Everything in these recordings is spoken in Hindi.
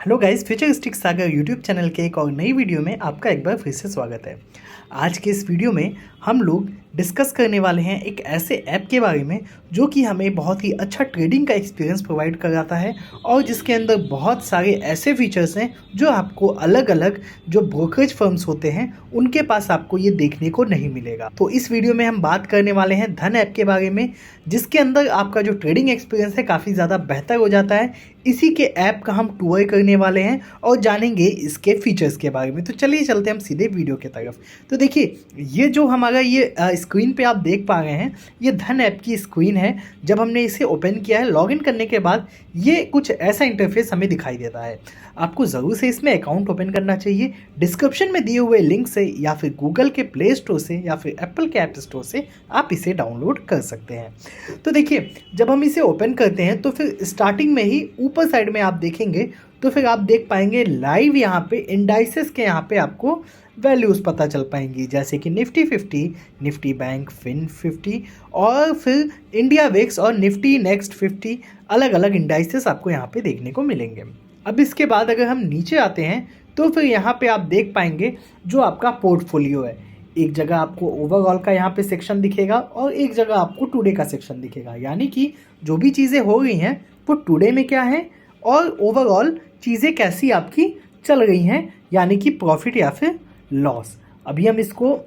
हेलो गाइस, फ्यूचरिस्टिक सागर यूट्यूब चैनल के एक और नई वीडियो में आपका एक बार फिर से स्वागत है। आज के इस वीडियो में हम लोग डिस्कस करने वाले हैं एक ऐसे ऐप के बारे में जो कि हमें बहुत ही अच्छा ट्रेडिंग का एक्सपीरियंस प्रोवाइड कराता है और जिसके अंदर बहुत सारे ऐसे फीचर्स हैं जो आपको अलग अलग जो ब्रोकरेज फर्म्स होते हैं उनके पास आपको ये देखने को नहीं मिलेगा। तो इस वीडियो में हम बात करने वाले हैं धन ऐप के बारे में, जिसके अंदर आपका जो ट्रेडिंग एक्सपीरियंस है काफ़ी ज़्यादा बेहतर हो जाता है। इसी के ऐप का हम टूर करने वाले हैं और जानेंगे इसके फीचर्स के बारे में। तो चलिए चलते हैं हम सीधे वीडियो की तरफ। तो देखिए, ये जो हमारा ये स्क्रीन पे आप देख पा रहे हैं, ये धन ऐप की स्क्रीन है। जब हमने इसे ओपन किया है, लॉगिन करने के बाद ये कुछ ऐसा इंटरफेस हमें दिखाई देता है। आपको ज़रूर से इसमें अकाउंट ओपन करना चाहिए। डिस्क्रिप्शन में दिए हुए लिंक से या फिर गूगल के प्ले स्टोर से या फिर एप्पल के ऐप स्टोर से आप इसे डाउनलोड कर सकते हैं। तो देखिए, जब हम इसे ओपन करते हैं तो फिर स्टार्टिंग में ही ऊपर साइड में आप देखेंगे तो फिर आप देख पाएंगे लाइव यहाँ पे इंडाइसेस के यहाँ पे आपको वैल्यूज़ पता चल पाएंगी, जैसे कि निफ्टी 50, निफ्टी बैंक, फिन 50 और फिर इंडिया विक्स और निफ्टी नेक्स्ट 50 अलग अलग इंडाइसेस आपको यहाँ पे देखने को मिलेंगे। अब इसके बाद अगर हम नीचे आते हैं तो फिर यहाँ पे आप देख पाएंगे जो आपका पोर्टफोलियो है। एक जगह आपको ओवरऑल का यहाँ पे सेक्शन दिखेगा और एक जगह आपको टुडे का सेक्शन दिखेगा, यानी कि जो भी चीज़ें हो रही हैं वो टुडे में क्या है और ओवरऑल चीज़ें कैसी आपकी चल रही हैं, यानी कि प्रॉफिट या फिर लॉस। अभी हम इसको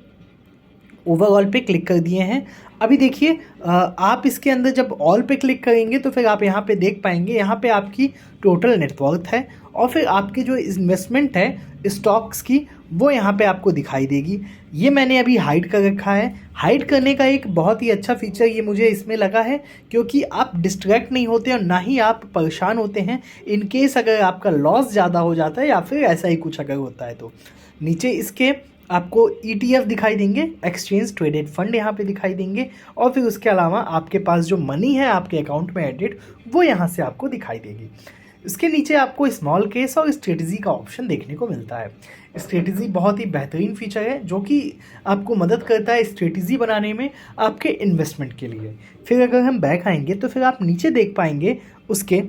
ओवरऑल पे क्लिक कर दिए हैं। अभी देखिए, आप इसके अंदर जब ऑल पे क्लिक करेंगे तो फिर आप यहाँ पे देख पाएंगे, यहाँ पे आपकी टोटल नेटवर्थ है और फिर आपकी जो इन्वेस्टमेंट है स्टॉक्स की वो यहाँ पे आपको दिखाई देगी। ये मैंने अभी हाइड कर रखा है। हाइड करने का एक बहुत ही अच्छा फीचर ये मुझे इसमें लगा है, क्योंकि आप डिस्ट्रैक्ट नहीं होते और ना ही आप परेशान होते हैं इन केस अगर आपका लॉस ज़्यादा हो जाता है या फिर ऐसा ही कुछ अगर होता है। तो नीचे इसके आपको ETF दिखाई देंगे, एक्सचेंज ट्रेडेड फंड यहाँ पे दिखाई देंगे और फिर उसके अलावा आपके पास जो मनी है आपके अकाउंट में एडेड वो यहाँ से आपको दिखाई देगी। इसके नीचे आपको स्मॉल केस और स्ट्रेटजी का ऑप्शन देखने को मिलता है। स्ट्रेटजी बहुत ही बेहतरीन फीचर है जो कि आपको मदद करता है स्ट्रेटजी बनाने में आपके इन्वेस्टमेंट के लिए। फिर अगर हम बैक आएंगे तो फिर आप नीचे देख पाएंगे उसके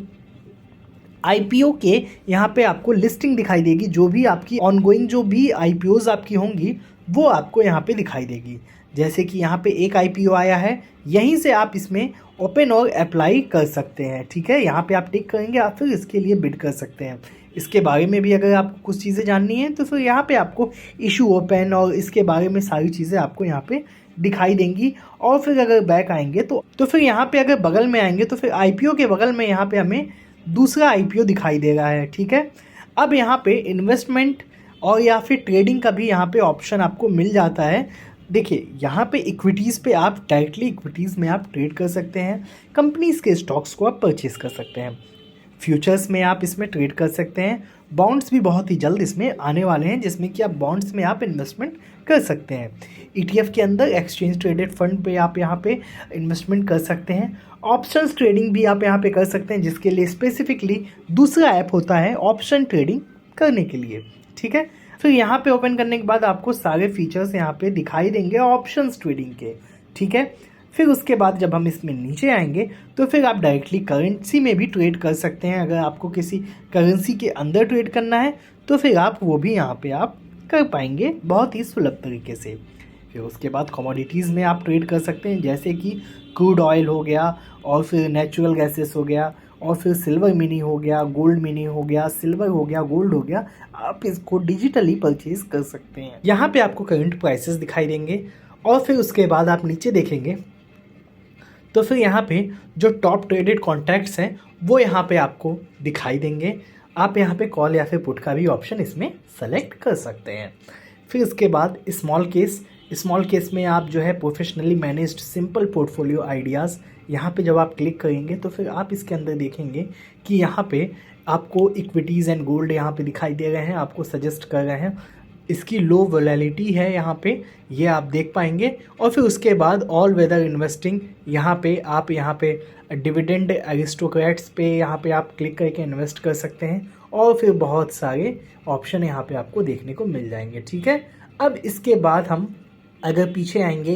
IPO के यहाँ पे आपको लिस्टिंग दिखाई देगी। जो भी आपकी ऑनगोइंग जो भी IPOs आपकी होंगी वो आपको यहाँ पे दिखाई देगी। जैसे कि यहाँ पे एक IPO आया है, यहीं से आप इसमें ओपन और अप्लाई कर सकते हैं। ठीक है, यहाँ पे आप टिक करेंगे, आप फिर इसके लिए बिड कर सकते हैं। इसके बारे में भी अगर आपको कुछ चीज़ें जाननी है तो फिर यहाँ पे आपको इशू ओपन और इसके बारे में सारी चीज़ें आपको यहाँ पे दिखाई देंगी। और फिर अगर बैक आएंगे तो फिर यहाँ पे अगर बगल में आएंगे तो फिर IPO के बगल में यहाँ पे हमें दूसरा IPO दिखाई दे रहा है। ठीक है, अब यहाँ पे इन्वेस्टमेंट और या फिर ट्रेडिंग का भी यहाँ पे ऑप्शन आपको मिल जाता है। देखिए, यहाँ पे इक्विटीज़ पे आप डायरेक्टली इक्विटीज़ में आप ट्रेड कर सकते हैं, कंपनीज़ के स्टॉक्स को आप परचेज कर सकते हैं, फ्यूचर्स में आप इसमें ट्रेड कर सकते हैं। बॉन्ड्स भी बहुत ही जल्द इसमें आने वाले हैं, जिसमें कि आप बॉन्ड्स में आप इन्वेस्टमेंट कर सकते हैं। ETF के अंदर एक्सचेंज ट्रेडेड फंड पे आप यहाँ पे इन्वेस्टमेंट कर सकते हैं। ऑप्शंस ट्रेडिंग भी आप यहाँ पे कर सकते हैं, जिसके लिए स्पेसिफिकली दूसरा ऐप होता है ऑप्शन ट्रेडिंग करने के लिए। ठीक है, फिर यहाँ पे ओपन करने के बाद आपको सारे फीचर्स यहाँ पे दिखाई देंगे ऑप्शंस ट्रेडिंग के। ठीक है, फिर उसके बाद जब हम इसमें नीचे आएंगे तो फिर आप डायरेक्टली करेंसी में भी ट्रेड कर सकते हैं। अगर आपको किसी करेंसी के अंदर ट्रेड करना है तो फिर आप वो भी यहाँ पे आप कर पाएंगे बहुत ही सुलभ तरीके से। फिर उसके बाद कमोडिटीज़ में आप ट्रेड कर सकते हैं, जैसे कि क्रूड ऑयल हो गया और फिर नेचुरल गैसेस हो गया और फिर सिल्वर मिनी हो गया, गोल्ड मिनी हो गया, सिल्वर हो गया, गोल्ड हो गया। आप इसको डिजिटली परचेज कर सकते हैं। यहाँ पे आपको करंट प्राइसेस दिखाई देंगे और फिर उसके बाद आप नीचे देखेंगे तो फिर यहाँ पे जो टॉप ट्रेडेड कॉन्ट्रैक्ट्स हैं वो यहाँ पे आपको दिखाई देंगे। आप यहाँ पे कॉल या फिर पुट का भी ऑप्शन इसमें सेलेक्ट कर सकते हैं। फिर इसके बाद स्मॉल केस में आप जो है professionally managed simple portfolio ideas, यहाँ पे जब आप क्लिक करेंगे तो फिर आप इसके अंदर देखेंगे कि यहाँ पे आपको इक्विटीज़ एंड गोल्ड यहाँ पे दिखाई दे रहे हैं, आपको सजेस्ट कर रहे हैं। इसकी लो वोलेटिलिटी है यहाँ पे, ये आप देख पाएंगे। और फिर उसके बाद ऑल वेदर इन्वेस्टिंग, यहाँ पे आप यहाँ पे डिविडेंड एरिस्टोक्रेट्स पे यहाँ पे आप क्लिक करके इन्वेस्ट कर सकते हैं और फिर बहुत सारे ऑप्शन यहाँ पे आपको देखने को मिल जाएंगे। ठीक है, अब इसके बाद हम अगर पीछे आएंगे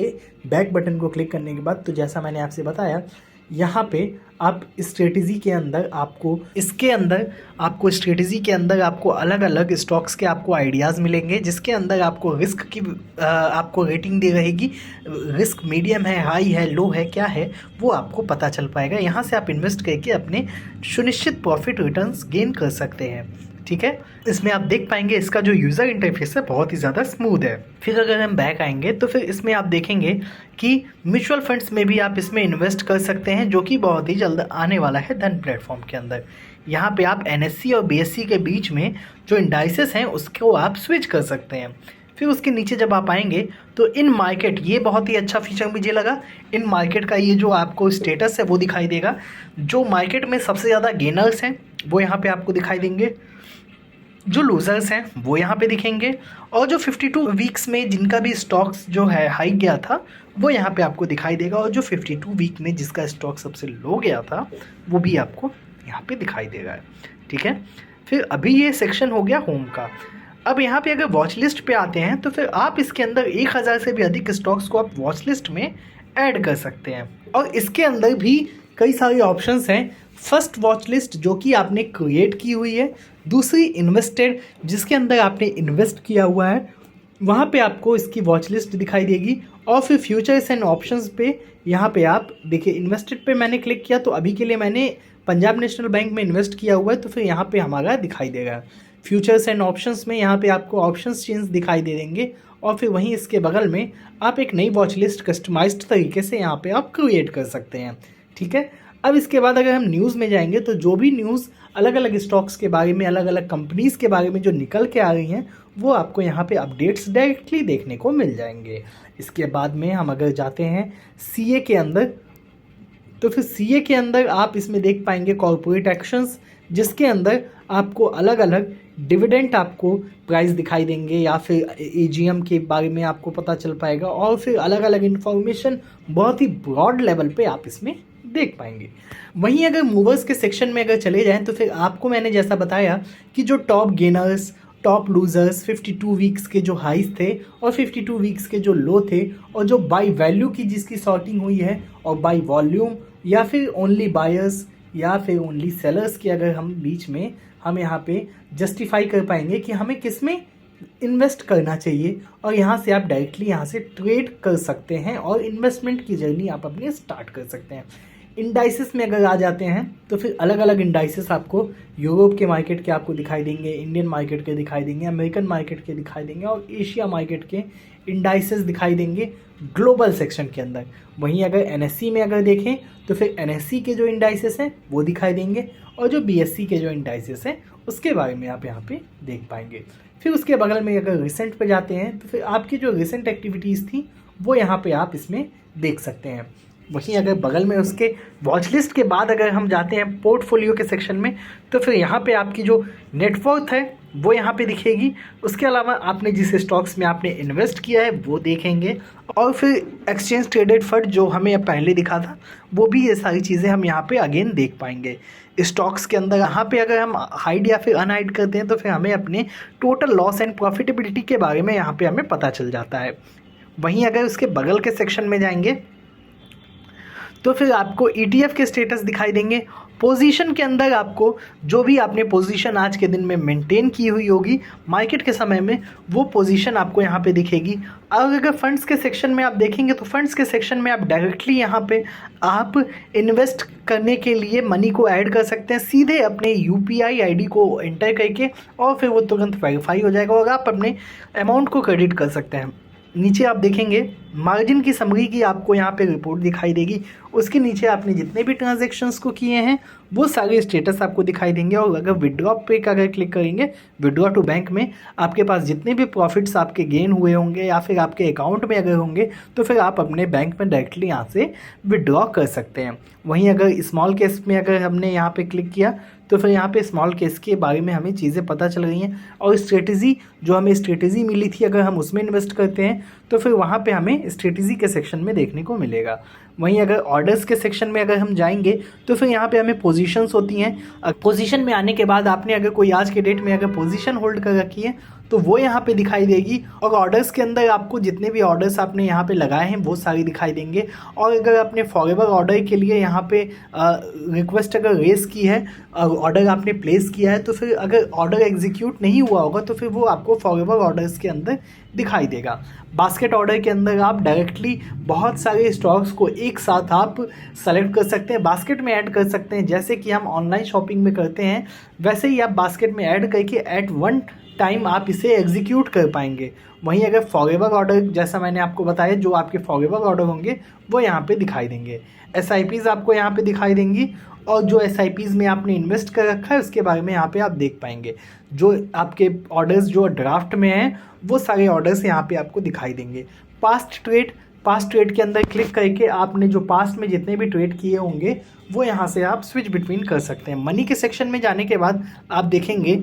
बैक बटन को क्लिक करने के बाद, तो जैसा मैंने आपसे बताया यहाँ पे आप स्ट्रेटजी के अंदर आपको स्ट्रेटजी के अंदर आपको अलग अलग स्टॉक्स के आपको आइडियाज़ मिलेंगे, जिसके अंदर आपको रिस्क की आपको रेटिंग दी रहेगी। रिस्क मीडियम है, हाई है, लो है, क्या है वो आपको पता चल पाएगा। यहाँ से आप इन्वेस्ट करके अपने सुनिश्चित प्रॉफिट रिटर्न्स गेन कर सकते हैं। ठीक है, इसमें आप देख पाएंगे इसका जो यूज़र इंटरफेस है बहुत ही ज़्यादा स्मूथ है। फिर अगर हम बैक आएंगे तो फिर इसमें आप देखेंगे कि म्यूचुअल फंड्स में भी आप इसमें इन्वेस्ट कर सकते हैं, जो कि बहुत ही जल्द आने वाला है धन प्लेटफॉर्म के अंदर। यहाँ पे आप NSE और BSE के बीच में जो इंडाइसेस हैं उसको आप स्विच कर सकते हैं। फिर उसके नीचे जब आप आएंगे तो इन मार्केट, ये बहुत ही अच्छा फीचर मुझे लगा। इन मार्केट का ये जो आपको स्टेटस है वो दिखाई देगा। जो मार्केट में सबसे ज़्यादा गेनर्स हैं वो यहाँ पे आपको दिखाई देंगे, जो लूज़र्स हैं वो यहाँ पे दिखेंगे, और जो 52 वीक्स में जिनका भी स्टॉक्स जो है हाई गया था वो यहाँ पे आपको दिखाई देगा, और जो 52 वीक में जिसका स्टॉक सबसे लो गया था वो भी आपको यहाँ पे दिखाई देगा। ठीक है, फिर अभी ये सेक्शन हो गया होम का। अब यहाँ पे अगर वॉच लिस्ट पे आते हैं तो फिर आप इसके अंदर 1000 से भी अधिक स्टॉक्स को आप वॉच लिस्ट में ऐड कर सकते हैं, और इसके अंदर भी कई सारे ऑप्शंस हैं। फर्स्ट वॉच लिस्ट जो कि आपने क्रिएट की हुई है, दूसरी इन्वेस्टेड जिसके अंदर आपने इन्वेस्ट किया हुआ है, वहाँ पे आपको इसकी वॉच लिस्ट दिखाई देगी। और फिर फ्यूचर्स एंड ऑप्शंस पे यहाँ पे आप देखिए, इन्वेस्टेड पे मैंने क्लिक किया तो अभी के लिए मैंने पंजाब नेशनल बैंक में इन्वेस्ट किया हुआ है, तो फिर यहाँ पे हमारा दिखाई देगा। फ्यूचर्स एंड ऑप्शंस में यहाँ पे आपको ऑप्शंस चेंज दिखाई दे देंगे, और फिर वहीं इसके बगल में आप एक नई वॉच लिस्ट कस्टमाइज्ड तरीके से यहाँ पे आप क्रिएट कर सकते हैं। ठीक है, अब इसके बाद अगर हम न्यूज़ में जाएंगे तो जो भी न्यूज़ अलग अलग स्टॉक्स के बारे में, अलग अलग कंपनीज़ के बारे में जो निकल के आ रही हैं वो आपको यहाँ पे अपडेट्स डायरेक्टली देखने को मिल जाएंगे। इसके बाद में हम अगर जाते हैं CA के अंदर, तो फिर CA के अंदर आप इसमें देख पाएंगे कॉर्पोरेट एक्शंस, जिसके अंदर आपको अलग अलग डिविडेंड आपको प्राइस दिखाई देंगे, या फिर AGM के बारे में आपको पता चल पाएगा, और फिर अलग अलग इन्फॉर्मेशन बहुत ही ब्रॉड लेवल पे आप इसमें देख पाएंगे। वहीं अगर मूवर्स के सेक्शन में अगर चले जाएं तो फिर आपको मैंने जैसा बताया कि जो top gainers, top losers, 52 weeks के जो हाइस थे और 52 वीक्स के जो लो थे, और जो बाई वैल्यू की जिसकी सॉर्टिंग हुई है, और बाई वॉल्यूम, या फिर ओनली बायर्स या फिर ओनली सेलर्स की अगर हम बीच में हम यहाँ पे जस्टिफाई कर पाएंगे कि हमें किस में इन्वेस्ट करना चाहिए, और यहाँ से आप डायरेक्टली यहाँ से ट्रेड कर सकते हैं और इन्वेस्टमेंट की जर्नी आप अपनी स्टार्ट कर सकते हैं। इंडाइसिस में अगर आ जाते हैं तो फिर अलग अलग इंडाइसिस आपको यूरोप के मार्केट के आपको दिखाई देंगे, इंडियन मार्केट के दिखाई देंगे, अमेरिकन मार्केट के दिखाई देंगे, और एशिया मार्केट के इंडाइसिस दिखाई देंगे ग्लोबल सेक्शन के अंदर। वहीं अगर NSE में अगर देखें तो फिर NSE के जो इंडाइसिस हैं वो दिखाई देंगे, और जो BSE के जो इंडाइसिस हैं उसके बारे में आप यहाँ पे देख पाएंगे। फिर उसके बगल में अगर रिसेंट पे जाते हैं तो फिर आपकी जो रिसेंट एक्टिविटीज़ थी वो यहाँ पे आप इसमें देख सकते हैं। वहीं अगर बगल में उसके वॉच लिस्ट के बाद अगर हम जाते हैं पोर्टफोलियो के सेक्शन में तो फिर यहाँ पे आपकी जो नेटवर्थ है वो यहाँ पे दिखेगी। उसके अलावा आपने जिस स्टॉक्स में आपने इन्वेस्ट किया है वो देखेंगे, और फिर एक्सचेंज ट्रेडेड फंड जो हमें पहले दिखा था वो भी, ये सारी चीज़ें हम यहाँ पे अगेन देख पाएंगे। स्टॉक्स के अंदर यहाँ पे अगर हम हाइड या फिर अनहाइड करते हैं तो फिर हमें अपने टोटल लॉस एंड प्रॉफिटेबिलिटी के बारे में यहाँ पे हमें पता चल जाता है। वहीं अगर उसके बगल के सेक्शन में जाएंगे तो फिर आपको ETF के स्टेटस दिखाई देंगे। पोजीशन के अंदर आपको जो भी आपने पोजीशन आज के दिन में मेंटेन की हुई होगी मार्केट के समय में, वो पोजीशन आपको यहाँ पे दिखेगी। और अगर फंड्स के सेक्शन में आप देखेंगे तो फंड्स के सेक्शन में आप डायरेक्टली यहाँ पे आप इन्वेस्ट करने के लिए मनी को ऐड कर सकते हैं सीधे अपने UPI ID को एंटर करके, और फिर वो तुरंत वेरीफाई हो जाएगा और आप अपने अमाउंट को क्रेडिट कर सकते हैं। नीचे आप देखेंगे मार्जिन की समरी की आपको यहाँ पे रिपोर्ट दिखाई देगी। उसके नीचे आपने जितने भी ट्रांजैक्शंस को किए हैं वो सारे स्टेटस आपको दिखाई देंगे। और अगर विड्रॉ पे का अगर क्लिक करेंगे, विड्रॉ टू बैंक में आपके पास जितने भी प्रॉफिट्स आपके गेन हुए होंगे या फिर आपके अकाउंट में अगर होंगे तो फिर आप अपने बैंक में डायरेक्टली यहाँ से विड्रॉ कर सकते हैं। वहीं अगर स्मॉल केस में अगर हमने यहाँ पे क्लिक किया तो फिर यहाँ पे स्मॉल केस के बारे में हमें चीज़ें पता चल रही हैं, और स्ट्रेटजी जो हमें स्ट्रेटजी मिली थी अगर हम उसमें इन्वेस्ट करते हैं तो फिर वहाँ पे हमें स्ट्रेटजी के सेक्शन में देखने को मिलेगा। वहीं अगर ऑर्डर्स के सेक्शन में अगर हम जाएंगे तो फिर यहाँ पे हमें पोजीशंस होती हैं। पोजीशन में आने के बाद आपने अगर कोई आज के डेट में अगर पोजीशन होल्ड कर रखी है तो वो यहाँ पे दिखाई देगी। और ऑर्डर्स के अंदर आपको जितने भी ऑर्डर्स आपने यहाँ पे लगाए हैं वो सारे दिखाई देंगे। और अगर आपने फॉरएवर ऑर्डर के लिए यहाँ पे रिक्वेस्ट अगर रेस की है, ऑर्डर आपने प्लेस किया है, तो फिर अगर ऑर्डर एग्जीक्यूट नहीं हुआ होगा तो फिर वो आपको फॉरएवर ऑर्डर्स के अंदर दिखाई देगा। बास्केट ऑर्डर के अंदर आप डायरेक्टली बहुत सारे स्टॉक्स को एक साथ आप सेलेक्ट कर सकते हैं, बास्केट में ऐड कर सकते हैं। जैसे कि हम ऑनलाइन शॉपिंग में करते हैं वैसे ही आप बास्केट में ऐड करके एट वन टाइम आप इसे एग्जीक्यूट कर पाएंगे। वहीं अगर फॉरएवर ऑर्डर, जैसा मैंने आपको बताया, जो आपके फॉरएवर ऑर्डर होंगे वो यहाँ पे दिखाई देंगे। SIPs आपको यहाँ पे दिखाई देंगी और जो SIPs में आपने इन्वेस्ट कर रखा है उसके बारे में यहाँ पे आप देख पाएंगे। जो आपके ऑर्डर्स जो ड्राफ्ट में हैं वो सारे ऑर्डर्स यहाँ पे आपको दिखाई देंगे। पास्ट ट्रेड के अंदर क्लिक करके आपने जो पास्ट में जितने भी ट्रेड किए होंगे वो यहाँ से आप स्विच बिटवीन कर सकते हैं। मनी के सेक्शन में जाने के बाद आप देखेंगे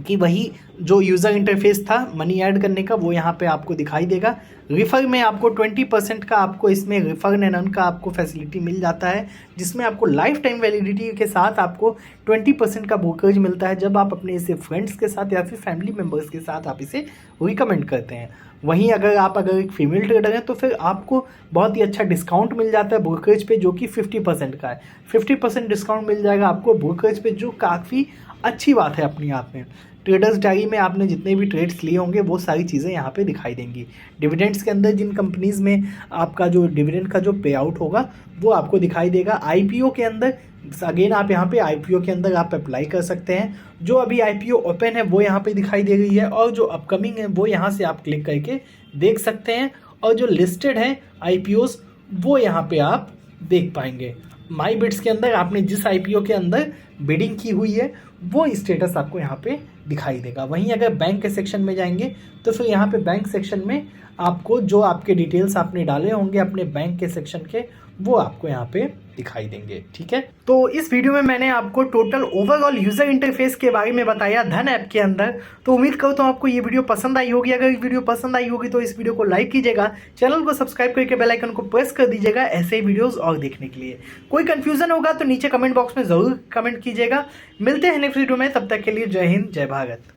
कि वही जो यूज़र इंटरफेस था मनी ऐड करने का वो यहाँ पे आपको दिखाई देगा। रिफ़र में आपको 20% का आपको इसमें रिफ़र एंड अर्न का आपको फैसिलिटी मिल जाता है, जिसमें आपको लाइफ टाइम वैलिडिटी के साथ आपको 20% का ब्रोकरेज मिलता है जब आप अपने इसे फ्रेंड्स के साथ या फिर फैमिली मेम्बर्स के साथ आप इसे रिकमेंड करते हैं। वहीं अगर एक फीमेल ट्रेडर हैं तो फिर आपको बहुत ही अच्छा डिस्काउंट मिल जाता है ब्रोकरेज पे, जो कि 50% का है। 50% डिस्काउंट मिल जाएगा आपको ब्रोकरेज पे, जो काफ़ी अच्छी बात है अपने आप में। ट्रेडर्स डायरी में आपने जितने भी ट्रेड्स लिए होंगे वो सारी चीज़ें यहाँ पे दिखाई देंगी। डिविडेंड्स के अंदर जिन कंपनीज़ में आपका जो डिविडेंड का जो पे आउट होगा वो आपको दिखाई देगा। IPO के अंदर अगेन आप यहाँ पे IPO के अंदर आप अप्लाई कर सकते हैं। जो अभी IPO ओपन है वो यहाँ पे दिखाई दे रही है और जो अपकमिंग है वो यहाँ से आप क्लिक करके देख सकते हैं। और जो लिस्टेड है IPOs वो यहाँ पे आप देख पाएंगे। माई बिट्स के अंदर आपने जिस IPO के अंदर बिडिंग की हुई है वो स्टेटस आपको यहाँ पे दिखाई देगा। वहीं अगर बैंक के सेक्शन में जाएंगे तो फिर यहाँ पे बैंक सेक्शन में आपको जो आपके डिटेल्स आपने डाले होंगे अपने बैंक के सेक्शन के वो आपको यहाँ पे दिखाई देंगे। ठीक है, तो इस वीडियो में मैंने आपको टोटल ओवरऑल यूजर इंटरफेस के बारे में बताया धन ऐप के अंदर। तो उम्मीद करो तो आपको ये वीडियो पसंद आई होगी। अगर वीडियो पसंद आई होगी तो इस वीडियो को लाइक कीजिएगा, चैनल को सब्सक्राइब करके बेल आइकन को प्रेस कर दीजिएगा ऐसे ही वीडियोस और देखने के लिए। कोई कंफ्यूजन होगा तो नीचे कमेंट बॉक्स में जरूर कमेंट कीजिएगा। मिलते हैं नेक्स्ट वीडियो में, तब तक के लिए जय हिंद जय भारत।